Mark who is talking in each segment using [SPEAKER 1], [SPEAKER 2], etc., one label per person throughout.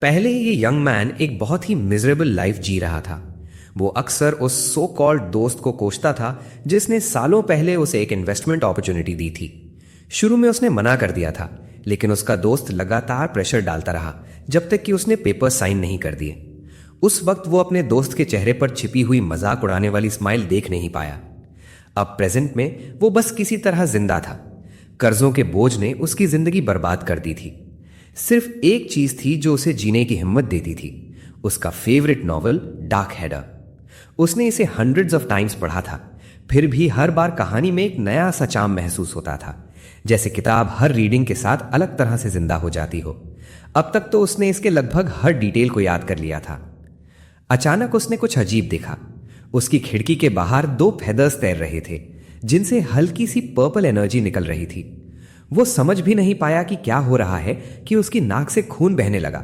[SPEAKER 1] पहले ये young man एक बहुत ही मिजरेबल लाइफ जी रहा था। वो अक्सर उस सो कॉल्ड दोस्त को कोसता था जिसने सालों पहले उसे एक इन्वेस्टमेंट अपॉर्चुनिटी दी थी। शुरू में उसने मना कर दिया था, लेकिन उसका दोस्त लगातार प्रेशर डालता रहा जब तक कि उसने पेपर साइन नहीं कर दिए। उस वक्त वो अपने दोस्त के चेहरे पर छिपी हुई मजाक उड़ाने वाली स्माइल देख नहीं पाया। अब प्रेजेंट में वो बस किसी तरह जिंदा था। कर्जों के बोझ ने उसकी जिंदगी बर्बाद कर दी थी। सिर्फ एक चीज थी जो उसे जीने की हिम्मत देती थी, उसका फेवरेट नॉवल डार्क हेडर। उसने इसे हंड्रेड्स ऑफ टाइम्स पढ़ा था, फिर भी हर बार कहानी में एक नया सा चार्म महसूस होता था, जैसे किताब हर रीडिंग के साथ अलग तरह से जिंदा हो जाती हो। अब तक तो उसने इसके लगभग हर डिटेल को याद कर लिया था। अचानक उसने कुछ अजीब देखा। उसकी खिड़की के बाहर दो फेदर्स तैर रहे थे, जिनसे हल्की सी पर्पल एनर्जी निकल रही थी। वो समझ भी नहीं पाया कि क्या हो रहा है कि उसकी नाक से खून बहने लगा।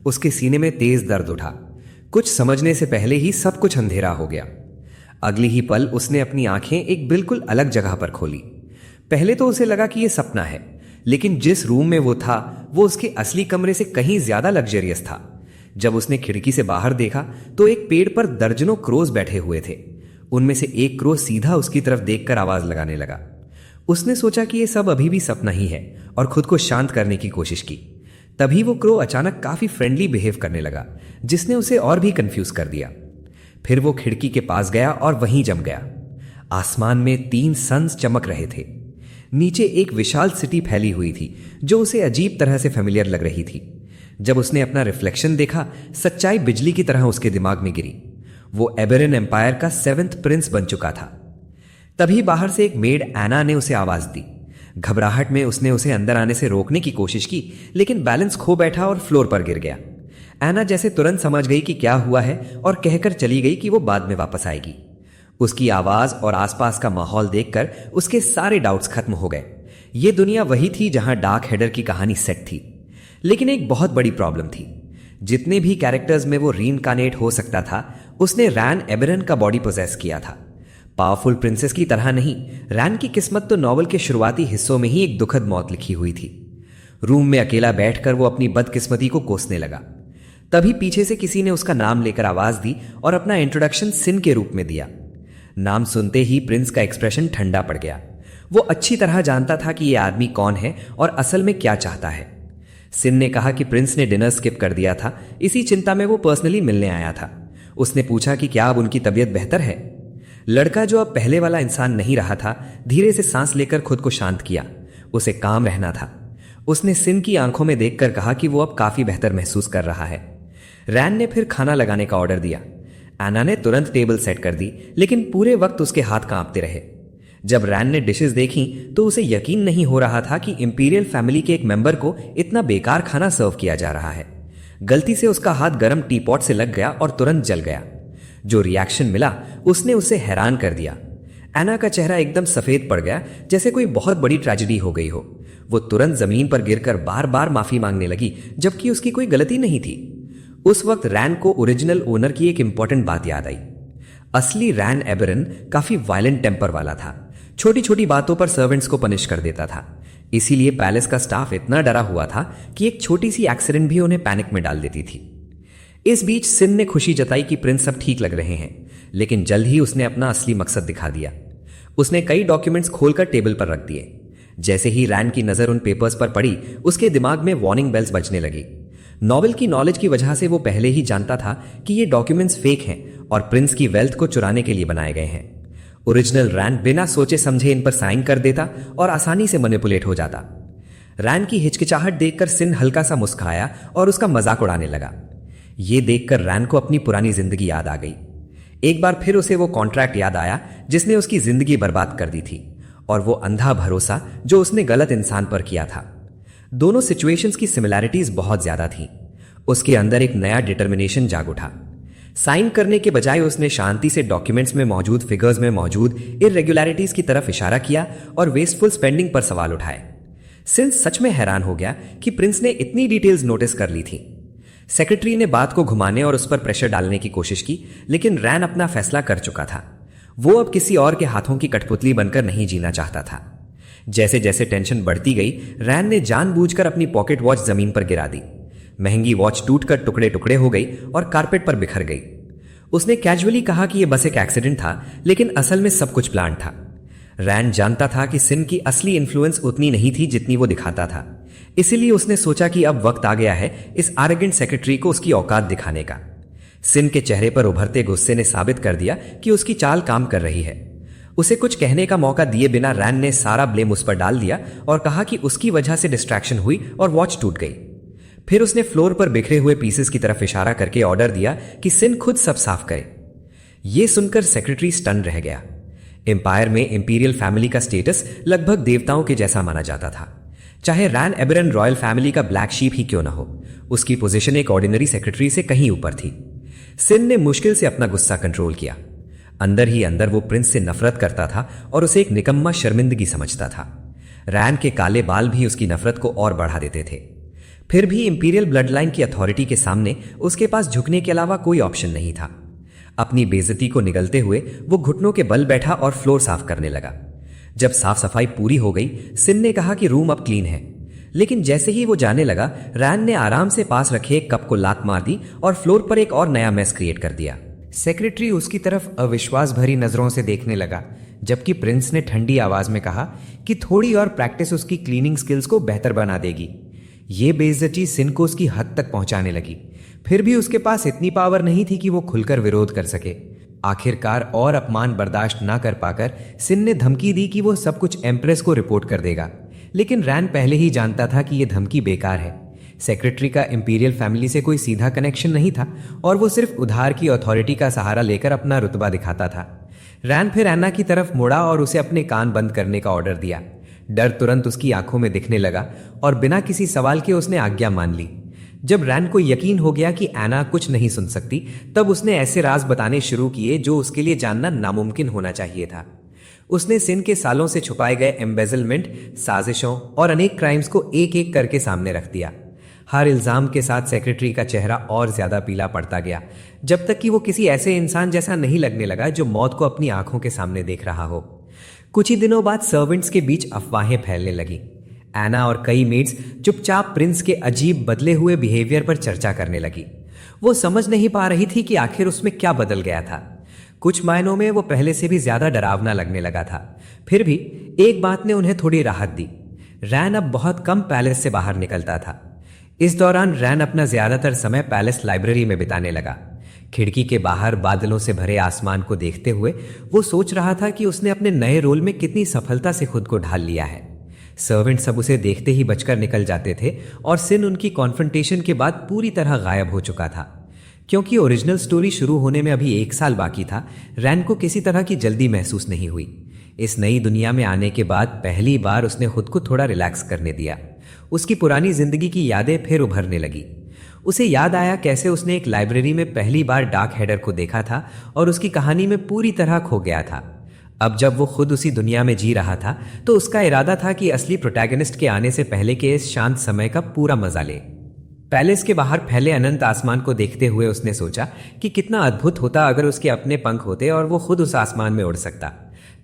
[SPEAKER 1] उसके सीने में तेज दर्द उठा। कुछ समझने से पहले ही सब कुछ अंधेरा हो गया। अगली ही पल उसने अपनी आंखें एक बिल्कुल अलग जगह पर खोली। पहले तो उसे लगा कि यह सपना है, लेकिन जिस रूम में वो था वो उसके असली कमरे से कहीं ज्यादा लग्जरियस था। जब उसने खिड़की से बाहर देखा तो एक पेड़ पर दर्जनों क्रोज बैठे हुए थे। उनमें से एक क्रो सीधा उसकी तरफ देखकर आवाज लगाने लगा। उसने सोचा कि यह सब अभी भी सपना ही है और खुद को शांत करने की कोशिश की। तभी वो क्रो अचानक काफी फ्रेंडली बिहेव करने लगा, जिसने उसे और भी कंफ्यूज कर दिया। फिर वो खिड़की के पास गया और वहीं जम गया। आसमान में 3 सन्स चमक रहे थे। नीचे एक विशाल सिटी फैली हुई थी जो उसे अजीब तरह से फेमिलियर लग रही थी। जब उसने अपना रिफ्लेक्शन देखा, सच्चाई बिजली की तरह उसके दिमाग में गिरी। वो एबेरन एम्पायर का 7th प्रिंस बन चुका था। तभी बाहर से एक मेड एना ने उसे आवाज दी। घबराहट में उसने उसे अंदर आने से रोकने की कोशिश की, लेकिन बैलेंस खो बैठा और फ्लोर पर गिर गया। एना जैसे तुरंत समझ गई कि क्या हुआ है और कहकर चली गई कि वो बाद में वापस आएगी। उसकी आवाज और आसपास का माहौल देखकर उसके सारे डाउट्स खत्म हो गए। ये दुनिया वही थी जहां डार्क हेडर की कहानी सेट थी। लेकिन एक बहुत बड़ी प्रॉब्लम थी। जितने भी कैरेक्टर्स में वो रीइनकार्नेट हो सकता था, उसने रैन एबेरन का बॉडी पोजेस किया था। पावरफुल प्रिंसेस की तरह नहीं, रैन की किस्मत तो नॉवल के शुरुआती हिस्सों में ही एक दुखद मौत लिखी हुई थी। रूम में अकेला बैठकर वो अपनी बदकिस्मती को कोसने लगा। तभी पीछे से किसी ने उसका नाम लेकर आवाज दी और अपना इंट्रोडक्शन सिन के रूप में दिया। नाम सुनते ही प्रिंस का एक्सप्रेशन ठंडा पड़ गया। वो अच्छी तरह जानता था कि यह आदमी कौन है और असल में क्या चाहता है। सिन ने कहा कि प्रिंस ने डिनर स्किप कर दिया था, इसी चिंता में वो पर्सनली मिलने आया था। उसने पूछा कि क्या अब उनकी तबीयत बेहतर है। लड़का, जो अब पहले वाला इंसान नहीं रहा था, धीरे से सांस लेकर खुद को शांत किया। उसे काम रहना था। उसने सिन की आंखों में देखकर कहा कि वो अब काफी बेहतर महसूस कर रहा है। रैन ने फिर खाना लगाने का ऑर्डर दिया। एना ने तुरंत टेबल सेट कर दी, लेकिन पूरे वक्त उसके हाथ कांपते रहे। जब रैन ने डिशेस देखी तो उसे यकीन नहीं हो रहा था कि इंपीरियल फैमिली के एक मेंबर को इतना बेकार खाना सर्व किया जा रहा है। गलती से उसका हाथ गर्म टी पॉट से लग गया और तुरंत जल गया। जो रिएक्शन मिला उसने उसे हैरान कर दिया। एना का चेहरा एकदम सफेद पड़ गया, जैसे कोई बहुत बड़ी ट्रेजेडी हो गई हो। वो तुरंत जमीन पर गिरकर बार बार माफी मांगने लगी, जबकि उसकी कोई गलती नहीं थी। उस वक्त रैन को ओरिजिनल ओनर की एक इंपॉर्टेंट बात याद आई। असली रैन एबेरन काफी वायलेंट टेम्पर वाला था। छोटी छोटी बातों पर सर्वेंट्स को पनिश कर देता था। इसीलिए पैलेस का स्टाफ इतना डरा हुआ था कि एक छोटी सी एक्सीडेंट भी उन्हें पैनिक में डाल देती थी। इस बीच सिन ने खुशी जताई कि प्रिंस सब ठीक लग रहे हैं, लेकिन जल्द ही उसने अपना असली मकसद दिखा दिया। उसने कई डॉक्यूमेंट्स खोलकर टेबल पर रख दिए। जैसे ही रैन की नजर उन पेपर्स पर पड़ी, उसके दिमाग में वार्निंग बेल्स बजने लगी। नॉवेल की नॉलेज की वजह से वो पहले ही जानता था कि ये डॉक्यूमेंट्स फेक हैं और प्रिंस की वेल्थ को चुराने के लिए बनाए गए हैं। ओरिजिनल रैन बिना सोचे समझे इन पर साइन कर देता और आसानी से मैनिपुलेट हो जाता। रैन की हिचकिचाहट देखकर सिन हल्का सा मुस्कुराया और उसका मजाक उड़ाने लगा। ये देखकर रैन को अपनी पुरानी जिंदगी याद आ गई। एक बार फिर उसे वो कॉन्ट्रैक्ट याद आया जिसने उसकी जिंदगी बर्बाद कर दी थी, और वो अंधा भरोसा जो उसने गलत इंसान पर किया था। दोनों सिचुएशंस की सिमिलैरिटीज बहुत ज्यादा थी। उसके अंदर एक नया डिटर्मिनेशन जाग उठा। साइन करने के बजाय उसने शांति से डॉक्यूमेंट्स में मौजूद फिगर्स में मौजूद इरेगुलरिटीज की तरफ इशारा किया और वेस्टफुल स्पेंडिंग पर सवाल उठाए। सिन सच में हैरान हो गया कि प्रिंस ने इतनी डिटेल्स नोटिस कर ली थी। सेक्रेटरी ने बात को घुमाने और उस पर प्रेशर डालने की कोशिश की, लेकिन रैन अपना फैसला कर चुका था। वो अब किसी और के हाथों की कठपुतली बनकर नहीं जीना चाहता था। जैसे जैसे टेंशन बढ़ती गई, रैन ने जानबूझकर अपनी पॉकेट वॉच जमीन पर गिरा दी। महंगी वॉच टूटकर टुकड़े टुकड़े हो गई और कारपेट पर बिखर गई। उसने कैजुअली कहा कि यह बस एक एक्सीडेंट था, लेकिन असल में सब कुछ प्लान था। रैन जानता था कि सिन की असली इन्फ्लुएंस उतनी नहीं थी जितनी वो दिखाता था, इसीलिए उसने सोचा कि अब वक्त आ गया है इस आर्रोगेंट सेक्रेटरी को उसकी औकात दिखाने का। सिन के चेहरे पर उभरते गुस्से ने साबित कर दिया कि उसकी चाल काम कर रही है। उसे कुछ कहने का मौका दिए बिना रैन ने सारा ब्लेम उस पर डाल दिया और कहा कि उसकी वजह से डिस्ट्रैक्शन हुई और वॉच टूट गई। फिर उसने फ्लोर पर बिखरे हुए पीसेस की तरफ इशारा करके ऑर्डर दिया कि सिन खुद सब साफ करे। यह सुनकर सेक्रेटरी स्टन रह गया। एम्पायर में इंपीरियल फैमिली का स्टेटस लगभग देवताओं के जैसा माना जाता था। चाहे रैन एबरन रॉयल फैमिली का ब्लैक शीप ही क्यों ना हो, उसकी पोजीशन एक ऑर्डिनरी सेक्रेटरी से कहीं ऊपर थी। सिन ने मुश्किल से अपना गुस्सा कंट्रोल किया। अंदर ही अंदर वो प्रिंस से नफरत करता था और उसे एक निकम्मा शर्मिंदगी समझता था। रैन के काले बाल भी उसकी नफरत को और बढ़ा देते थे। फिर भी इंपीरियल ब्लड लाइन की अथॉरिटी के सामने उसके पास झुकने के अलावा कोई ऑप्शन नहीं था। अपनी बेइज्जती को निगलते हुए वो घुटनों के बल बैठा और फ्लोर साफ करने लगा। जब साफ सफाई पूरी हो गई, सिन ने कहा कि रूम अब क्लीन है, लेकिन जैसे ही वो जाने लगा, रैन ने आराम से पास रखे एक कप को लात मार दी और फ्लोर पर एक और नया मेस क्रिएट कर दिया। सेक्रेटरी उसकी तरफ अविश्वास भरी नजरों से देखने लगा, जबकि प्रिंस ने ठंडी आवाज में कहा कि थोड़ी और प्रैक्टिस उसकी क्लीनिंग स्किल्स को बेहतर बना देगी। ये बेइज्जती सिन को उसकी हद तक पहुंचाने लगी। फिर भी उसके पास इतनी पावर नहीं थी कि वो खुलकर विरोध कर सके। आखिरकार और अपमान बर्दाश्त ना कर पाकर सिन ने धमकी दी कि वो सब कुछ एम्प्रेस को रिपोर्ट कर देगा, लेकिन रैन पहले ही जानता था कि यह धमकी बेकार है। सेक्रेटरी का इंपीरियल फैमिली से कोई सीधा कनेक्शन नहीं था और वो सिर्फ उधार की अथॉरिटी का सहारा लेकर अपना रुतबा दिखाता था। रैन फिर एना की तरफ मुड़ा और उसे अपने कान बंद करने का ऑर्डर दिया। डर तुरंत उसकी आंखों में दिखने लगा और बिना किसी सवाल के उसने आज्ञा मान ली। जब रैन को यकीन हो गया कि एना कुछ नहीं सुन सकती, तब उसने ऐसे राज बताने शुरू किए जो उसके लिए जानना नामुमकिन होना चाहिए था। उसने सिन के सालों से छुपाए गए एम्बेजलमेंट, साजिशों और अनेक क्राइम्स को एक एक करके सामने रख दिया। हर इल्जाम के साथ सेक्रेटरी का चेहरा और ज्यादा पीला पड़ता गया, जब तक कि वो किसी ऐसे इंसान जैसा नहीं लगने लगा जो मौत को अपनी आंखों के सामने देख रहा हो। कुछ ही दिनों बाद सर्वेंट्स के बीच अफवाहें फैलने लगी। एना और कई मेड्स चुपचाप प्रिंस के अजीब बदले हुए बिहेवियर पर चर्चा करने लगी। वो समझ नहीं पा रही थी कि आखिर उसमें क्या बदल गया था। कुछ मायनों में वो पहले से भी ज्यादा डरावना लगने लगा था। फिर भी एक बात ने उन्हें थोड़ी राहत दी। रैन अब बहुत कम पैलेस से बाहर निकलता था। इस दौरान रैन अपना ज्यादातर समय पैलेस लाइब्रेरी में बिताने लगा। खिड़की के बाहर बादलों से भरे आसमान को देखते हुए वो सोच रहा था कि उसने अपने नए रोल में कितनी सफलता से खुद को ढाल लिया है। सर्वेंट सब उसे देखते ही बचकर निकल जाते थे और सिन उनकी कॉन्फ्रंटेशन के बाद पूरी तरह गायब हो चुका था। क्योंकि ओरिजिनल स्टोरी शुरू होने में अभी 1 साल बाकी था, रैन को किसी तरह की जल्दी महसूस नहीं हुई। इस नई दुनिया में आने के बाद पहली बार उसने खुद को थोड़ा रिलैक्स करने दिया। उसकी पुरानी जिंदगी की यादें फिर उभरने लगी। उसे याद आया कैसे उसने एक लाइब्रेरी में पहली बार डार्क हेडर को देखा था और उसकी कहानी में पूरी तरह खो गया था। अब जब वो खुद उसी दुनिया में जी रहा था, तो उसका इरादा था कि असली प्रोटैगनिस्ट के आने से पहले के इस शांत समय का पूरा मजा ले। पैलेस के बाहर फैले अनंत आसमान को देखते हुए उसने सोचा कि कितना अद्भुत होता अगर उसके अपने पंख होते और वो खुद उस आसमान में उड़ सकता।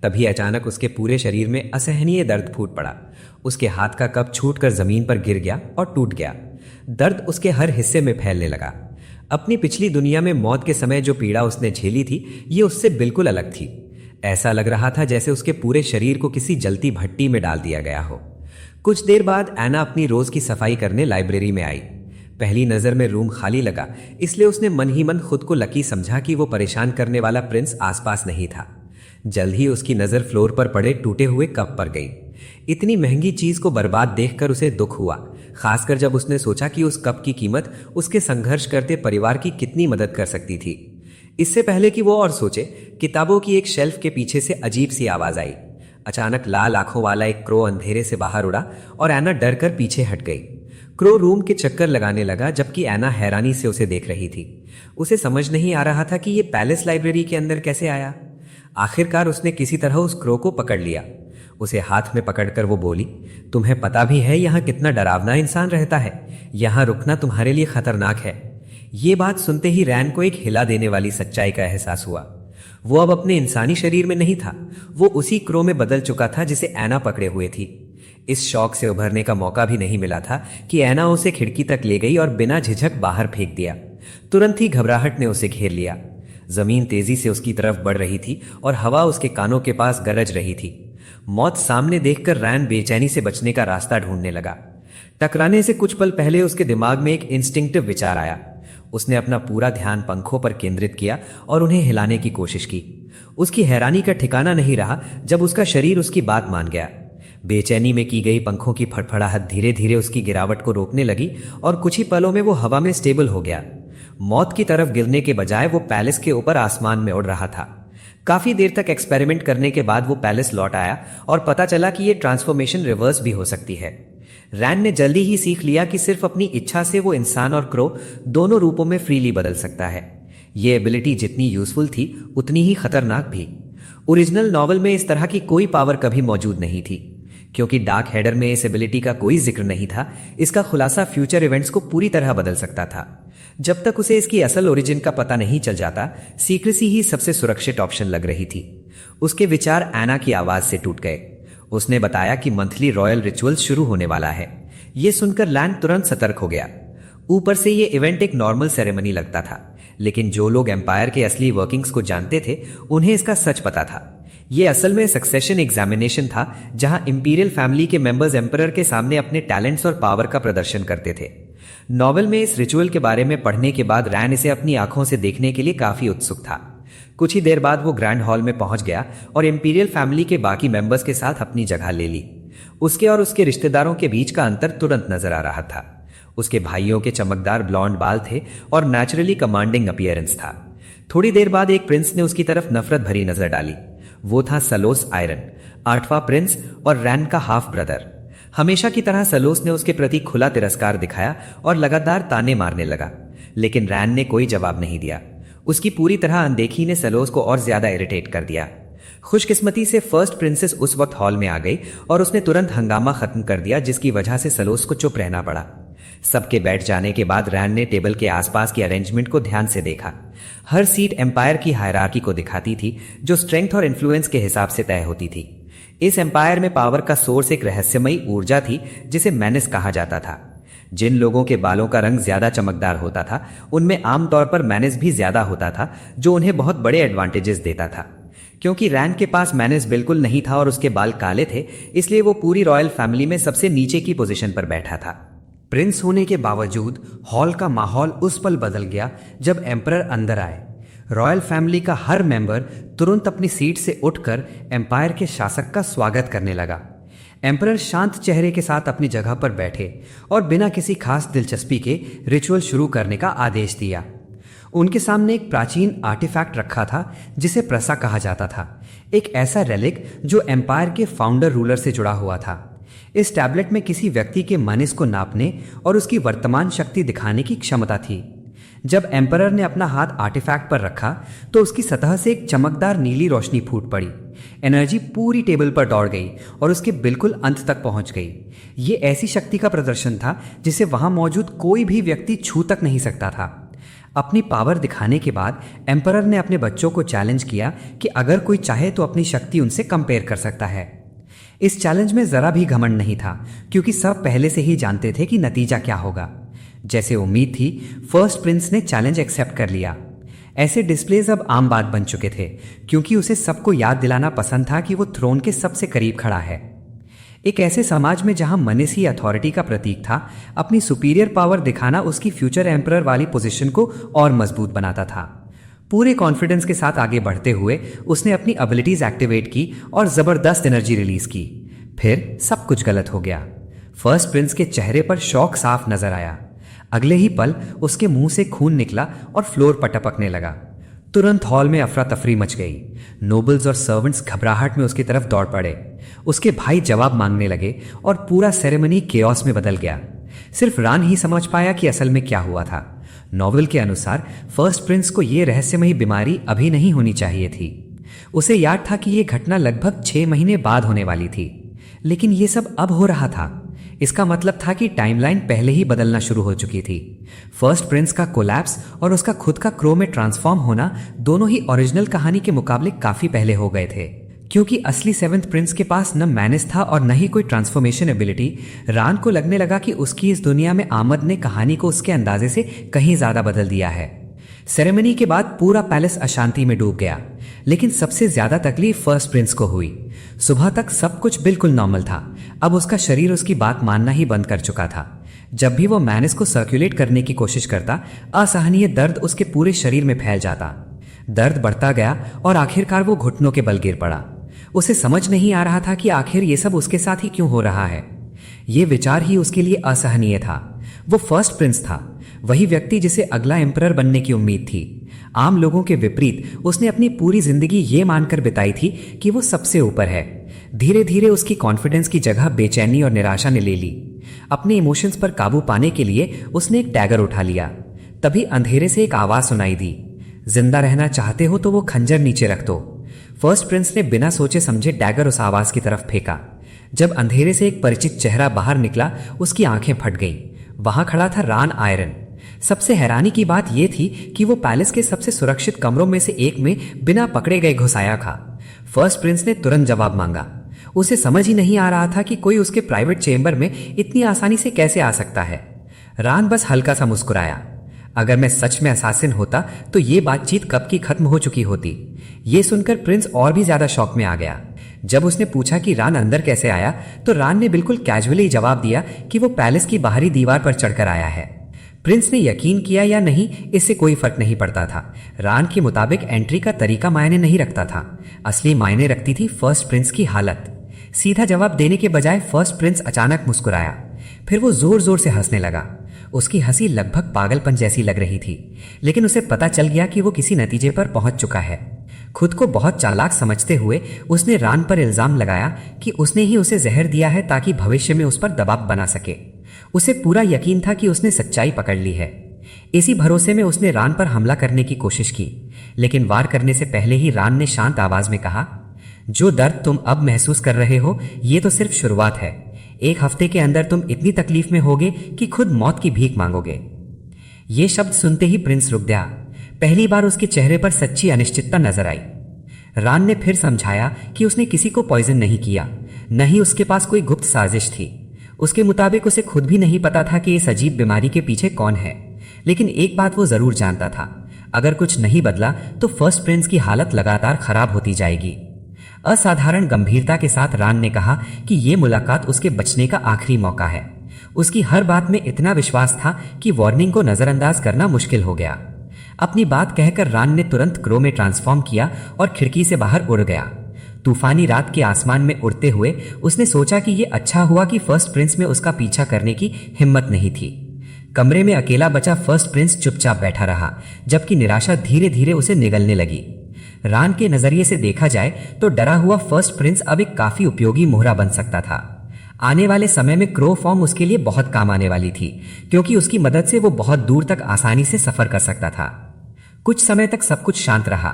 [SPEAKER 1] तभी अचानक उसके पूरे शरीर में असहनीय दर्द फूट पड़ा। उसके हाथ का कप छूटकर जमीन पर गिर गया और टूट गया। दर्द उसके हर हिस्से में फैलने लगा। अपनी पिछली दुनिया में मौत के समय जो पीड़ा उसने झेली थी, ये उससे बिल्कुल अलग थी। ऐसा लग रहा था जैसे उसके पूरे शरीर को किसी जलती भट्टी में डाल दिया गया हो। कुछ देर बाद एना अपनी रोज की सफाई करने लाइब्रेरी में आई। पहली नजर में रूम खाली लगा, इसलिए उसने मन ही मन खुद को लकी समझा कि वो परेशान करने वाला प्रिंस आसपास नहीं था। जल्द ही उसकी नजर फ्लोर पर पड़े टूटे हुए कप पर गई। इतनी महंगी चीज को बर्बाद देखकर उसे दुख हुआ, खासकर जब उसने सोचा कि उस कप की कीमत उसके संघर्ष करते परिवार की कितनी मदद कर सकती थी। इससे पहले कि वो और सोचे, किताबों की एक शेल्फ के पीछे से अजीब सी आवाज आई। अचानक लाल आंखों वाला एक क्रो अंधेरे से बाहर उड़ा और एना डर कर पीछे हट गई। क्रो रूम के चक्कर लगाने लगा, जबकि एना हैरानी से उसे देख रही थी। उसे समझ नहीं आ रहा था कि ये पैलेस लाइब्रेरी के अंदर कैसे आया। आखिरकार उसने किसी तरह उस क्रो को पकड़ लिया। उसे हाथ में पकड़कर वो बोली, तुम्हें पता भी है यहाँ कितना डरावना इंसान रहता है। यहाँ रुकना तुम्हारे लिए खतरनाक है। ये बात सुनते ही रैन को एक हिला देने वाली सच्चाई का एहसास हुआ। वो अब अपने इंसानी शरीर में नहीं था, वो उसी क्रो में बदल चुका था जिसे एना पकड़े हुए थी। इस शौक से उभरने का मौका भी नहीं मिला था कि ऐना उसे खिड़की तक ले गई और बिना झिझक बाहर फेंक दिया। तुरंत ही घबराहट ने उसे घेर लिया। जमीन तेजी से उसकी तरफ बढ़ रही थी और हवा उसके कानों के पास गरज रही थी। मौत सामने देखकर रैन बेचैनी से बचने का रास्ता ढूंढने लगा। टकराने से कुछ पल पहले उसके दिमाग में एक इंस्टिंक्टिव विचार आया। उसने अपना पूरा ध्यान पंखों पर केंद्रित किया और उन्हें हिलाने की कोशिश की। उसकी हैरानी का ठिकाना नहीं रहा जब उसका शरीर उसकी बात मान गया। बेचैनी में की गई पंखों की फड़फड़ाहट धीरे धीरे उसकी गिरावट को रोकने लगी और कुछ ही पलों में वो हवा में स्टेबल हो गया। मौत की तरफ गिरने के बजाय वो पैलेस के ऊपर आसमान में उड़ रहा था। काफी देर तक एक्सपेरिमेंट करने के बाद वो पैलेस लौट आया और पता चला कि ये ट्रांसफॉर्मेशन रिवर्स भी हो सकती है। रैन ने जल्दी ही सीख लिया कि सिर्फ अपनी इच्छा से वो इंसान और क्रो दोनों रूपों में फ्रीली बदल सकता है। ये एबिलिटी जितनी यूजफुल थी उतनी ही खतरनाक भी। ओरिजिनल नॉवल में इस तरह की कोई पावर कभी मौजूद नहीं थी। क्योंकि डार्क हेडर में इस एबिलिटी का कोई जिक्र नहीं था, इसका खुलासा फ्यूचर इवेंट्स को पूरी तरह बदल सकता था। जब तक उसे इसकी असल ओरिजिन का पता नहीं चल जाता, सीक्रेसी ही सबसे सुरक्षित ऑप्शन लग रही थी। उसके विचार ऐना की आवाज से टूट गए। उसने बताया कि मंथली रॉयल रिचुअल शुरू होने वाला है। यह सुनकर लैन तुरंत सतर्क हो गया। ऊपर से यह इवेंट एक नॉर्मल सेरेमनी लगता था, लेकिन जो लोग एम्पायर के असली वर्किंग्स को जानते थे उन्हें इसका सच पता था। यह असल में सक्सेशन एग्जामिनेशन था, जहां इंपीरियल फैमिली के मेंबर्स एम्परर के सामने अपने टैलेंट्स और पावर का प्रदर्शन करते थे। नॉवेल में इस रिचुअल के बारे में पढ़ने के बाद रैन इसे अपनी आंखों से देखने के लिए काफी उत्सुक था। कुछ ही देर बाद वो ग्रैंड हॉल में पहुंच गया और इंपीरियल फैमिली के बाकी मेंबर्स के साथ अपनी जगह ले ली। उसके और उसके रिश्तेदारों के बीच का अंतर तुरंत नजर आ रहा था। उसके भाइयों के चमकदार ब्लॉन्ड बाल थे और नेचुरली कमांडिंग अपीयरेंस था। थोड़ी देर बाद एक प्रिंस ने उसकी तरफ नफरत भरी नजर डाली। वो था सलोस आयरन, 8वां प्रिंस और रैन का हाफ ब्रदर। हमेशा की तरह सलोस ने उसके प्रति खुला तिरस्कार दिखाया और लगातार ताने मारने लगा, लेकिन रैन ने कोई जवाब नहीं दिया। उसकी पूरी तरह अनदेखी ने सलोस को और ज्यादा इरिटेट कर दिया। खुशकिस्मती से फर्स्ट प्रिंसेस उस वक्त हॉल में आ गई और उसने तुरंत हंगामा खत्म कर दिया, जिसकी वजह से सलोस को चुप रहना पड़ा। सबके बैठ जाने के बाद रैन ने टेबल के आसपास की अरेंजमेंट को ध्यान से देखा। हर सीट एम्पायर की हायरार्की को दिखाती थी, जो स्ट्रेंथ और इन्फ्लुएंस के हिसाब से तय होती थी। इस एम्पायर में पावर का सोर्स एक रहस्यमयी ऊर्जा थी जिसे मैनेस कहा जाता था। जिन लोगों के बालों का रंग ज्यादा चमकदार होता था उनमें आमतौर पर मैनेस भी ज्यादा होता था, जो उन्हें बहुत बड़े एडवांटेजेस देता था। क्योंकि रैन के पास मैनेस बिल्कुल नहीं था और उसके बाल काले थे, इसलिए वो पूरी रॉयल फैमिली में सबसे नीचे की पोजीशन पर बैठा था। प्रिंस होने के बावजूद हॉल का माहौल उस पल बदल गया जब एम्परर अंदर आए। रॉयल फैमिली का हर मेंबर तुरंत अपनी सीट से उठकर एम्पायर के शासक का स्वागत करने लगा। एम्परर शांत चेहरे के साथ अपनी जगह पर बैठे और बिना किसी खास दिलचस्पी के रिचुअल शुरू करने का आदेश दिया। उनके सामने एक प्राचीन आर्टिफैक्ट रखा था जिसे प्रसा कहा जाता था, एक ऐसा रेलिक जो एम्पायर के फाउंडर रूलर से जुड़ा हुआ था। इस टैबलेट में किसी व्यक्ति के मानस को नापने और उसकी वर्तमान शक्ति दिखाने की क्षमता थी। जब एम्परर ने अपना हाथ आर्टिफैक्ट पर रखा तो उसकी सतह से एक चमकदार नीली रोशनी फूट पड़ी। एनर्जी पूरी टेबल पर दौड़ गई और उसके बिल्कुल अंत तक पहुंच गई। ये ऐसी शक्ति का प्रदर्शन था जिसे वहां मौजूद कोई भी व्यक्ति छू तक नहीं सकता था। अपनी पावर दिखाने के बाद एम्परर ने अपने बच्चों को चैलेंज किया कि अगर कोई चाहे तो अपनी शक्ति उनसे कंपेयर कर सकता है। इस चैलेंज में जरा भी घमंड नहीं था, क्योंकि सब पहले से ही जानते थे कि नतीजा क्या होगा। जैसे उम्मीद थी, फर्स्ट प्रिंस ने चैलेंज एक्सेप्ट कर लिया। ऐसे डिस्प्लेज अब आम बात बन चुके थे, क्योंकि उसे सबको याद दिलाना पसंद था कि वो थ्रोन के सबसे करीब खड़ा है। एक ऐसे समाज में जहां मनीष ही अथॉरिटी का प्रतीक था, अपनी सुपीरियर पावर दिखाना उसकी फ्यूचर एम्परर वाली पोजीशन को और मजबूत बनाता था। पूरे कॉन्फिडेंस के साथ आगे बढ़ते हुए उसने अपनी एबिलिटीज एक्टिवेट की और जबरदस्त एनर्जी रिलीज की। फिर सब कुछ गलत हो गया। फर्स्ट प्रिंस के चेहरे पर शौक साफ नजर आया। अगले ही पल उसके मुंह से खून निकला और फ्लोर पर टपकने लगा। तुरंत हॉल में अफरा तफरी मच गई। नोबल्स और सर्वेंट्स घबराहट में उसकी तरफ दौड़ पड़े। उसके भाई जवाब मांगने लगे और पूरा सेरेमनी केओस में बदल गया। सिर्फ रान ही समझ पाया कि असल में क्या हुआ था। नॉवेल के अनुसार फर्स्ट प्रिंस को यह रहस्यमयी बीमारी अभी नहीं होनी चाहिए थी। उसे याद था कि यह घटना लगभग 6 महीने बाद होने वाली थी, लेकिन यह सब अब हो रहा था। इसका मतलब था कि टाइमलाइन पहले ही बदलना शुरू हो चुकी थी। फर्स्ट प्रिंस का कोलैप्स और उसका खुद का क्रो में ट्रांसफॉर्म होना दोनों ही ओरिजिनल कहानी के मुकाबले काफी पहले हो गए थे।
[SPEAKER 2] क्योंकि असली सेवेंथ प्रिंस के पास न मैनेज था और न ही कोई ट्रांसफॉर्मेशन एबिलिटी, रान को लगने लगा कि उसकी इस दुनिया में आमद ने कहानी को उसके अंदाजे से कहीं ज्यादा बदल दिया है। सेरेमनी के बाद पूरा पैलेस अशांति में डूब गया, लेकिन सबसे ज्यादा तकलीफ फर्स्ट प्रिंस को हुई। सुबह तक सब कुछ बिल्कुल नॉर्मल था, अब उसका शरीर उसकी बात मानना ही बंद कर चुका था। जब भी वो मैनेज को सर्कुलेट करने की कोशिश करता, असहनीय दर्द उसके पूरे शरीर में फैल जाता। दर्द बढ़ता गया और आखिरकार वो घुटनों के बल गिर पड़ा। उसे समझ नहीं आ रहा था कि आखिर ये सब उसके साथ ही क्यों हो रहा है। ये विचार ही उसके लिए असहनीय था। वो फर्स्ट प्रिंस था, वही व्यक्ति जिसे अगला एम्परर बनने की उम्मीद थी। आम लोगों के विपरीत उसने अपनी पूरी जिंदगी ये मानकर बिताई थी कि वो सबसे ऊपर है। धीरे धीरे उसकी कॉन्फिडेंस की जगह बेचैनी और निराशा ने ले ली। अपने इमोशंस पर काबू पाने के लिए उसने एक डैगर उठा लिया। तभी अंधेरे से एक आवाज सुनाई दी, जिंदा रहना चाहते हो तो वो खंजर नीचे रख दो। फर्स्ट प्रिंस ने बिना सोचे समझे डैगर उस आवाज की तरफ फेंका। जब अंधेरे से एक परिचित चेहरा बाहर निकला, उसकी आंखें फट गईं। वहां खड़ा था रान आयरन। सबसे हैरानी की बात यह थी कि वो पैलेस के सबसे सुरक्षित कमरों में से एक में बिना पकड़े गए घुस आया था। फर्स्ट प्रिंस ने तुरंत जवाब मांगा। उसे समझ ही नहीं आ रहा था कि कोई उसके प्राइवेट चेंबर में इतनी आसानी से कैसे आ सकता है। रान बस हल्का सा मुस्कुराया। अगर मैं सच में असासिन होता तो ये बातचीत कब की खत्म हो चुकी होती। ये सुनकर प्रिंस और भी ज्यादा शॉक में आ गया। जब उसने पूछा कि रान अंदर कैसे आया, तो रान ने बिल्कुल कैजुअली जवाब दिया कि वो पैलेस की बाहरी दीवार पर चढ़कर आया है। प्रिंस ने यकीन किया या नहीं, इससे कोई फर्क नहीं पड़ता था। रान के मुताबिक एंट्री का तरीका मायने नहीं रखता था, असली मायने रखती थी फर्स्ट प्रिंस की हालत। सीधा जवाब देने के बजाय फर्स्ट प्रिंस अचानक मुस्कुराया। फिर वो जोर जोर से हंसने लगा। उसकी हंसी लगभग पागलपन जैसी लग रही थी, लेकिन उसे पता चल गया कि वो किसी नतीजे पर पहुंच चुका है। खुद को बहुत चालाक समझते हुए उसने रान पर इल्जाम लगाया कि उसने ही उसे जहर दिया है ताकि भविष्य में उस पर दबाव बना सके। उसे पूरा यकीन था कि उसने सच्चाई पकड़ ली है। इसी भरोसे में उसने रान पर हमला करने की कोशिश की, लेकिन वार करने से पहले ही रान ने शांत आवाज में कहा, जो दर्द तुम अब महसूस कर रहे हो ये तो सिर्फ शुरुआत है। एक हफ्ते के अंदर तुम इतनी तकलीफ में होगे कि खुद मौत की भीख मांगोगे। ये शब्द सुनते ही प्रिंस रुक गया। पहली बार उसके चेहरे पर सच्ची अनिश्चितता नजर आई। रान ने फिर समझाया कि उसने किसी को पॉइजन नहीं किया, न ही उसके पास कोई गुप्त साजिश थी। उसके मुताबिक उसे खुद भी नहीं पता था कि इस अजीब बीमारी के पीछे कौन है, लेकिन एक बात वो जरूर जानता था, अगर कुछ नहीं बदला तो फर्स्ट प्रिंस की हालत लगातार खराब होती जाएगी। असाधारण गंभीरता के साथ रान ने कहा कि यह मुलाकात उसके बचने का आखिरी मौका है। उसकी हर बात में इतना विश्वास था कि वार्निंग को नजरअंदाज करना मुश्किल हो गया। अपनी बात कहकर रान ने तुरंत क्रो में ट्रांसफॉर्म किया और खिड़की से बाहर उड़ गया। तूफानी रात के आसमान में उड़ते हुए उसने सोचा कि यह अच्छा हुआ कि फर्स्ट प्रिंस में उसका पीछा करने की हिम्मत नहीं थी। कमरे में अकेला बचा फर्स्ट प्रिंस चुपचाप बैठा रहा, जबकि निराशा धीरे धीरे उसे निगलने लगी। रान के नजरिए से देखा जाए तो डरा हुआ फर्स्ट प्रिंस अब एक काफी उपयोगी मोहरा बन सकता था। आने वाले समय में क्रो फॉर्म उसके लिए बहुत काम आने वाली थी, क्योंकि उसकी मदद से वो बहुत दूर तक आसानी से सफर कर सकता था। कुछ समय तक सब कुछ शांत रहा,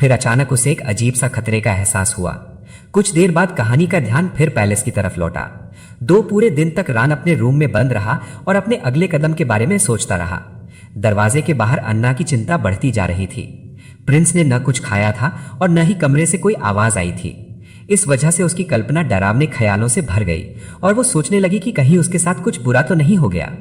[SPEAKER 2] फिर अचानक उसे एक अजीब सा खतरे का एहसास हुआ। कुछ देर बाद कहानी का ध्यान फिर पैलेस की तरफ लौटा। 2 पूरे दिन तक रान अपने रूम में बंद रहा और अपने अगले कदम के बारे में सोचता रहा। दरवाजे के बाहर अन्ना की चिंता बढ़ती जा रही थी। प्रिंस ने न कुछ खाया था और न ही कमरे से कोई आवाज आई थी। इस वजह से उसकी कल्पना डरावने ख्यालों से भर गई और वो सोचने लगी कि कहीं उसके साथ कुछ बुरा तो नहीं हो गया।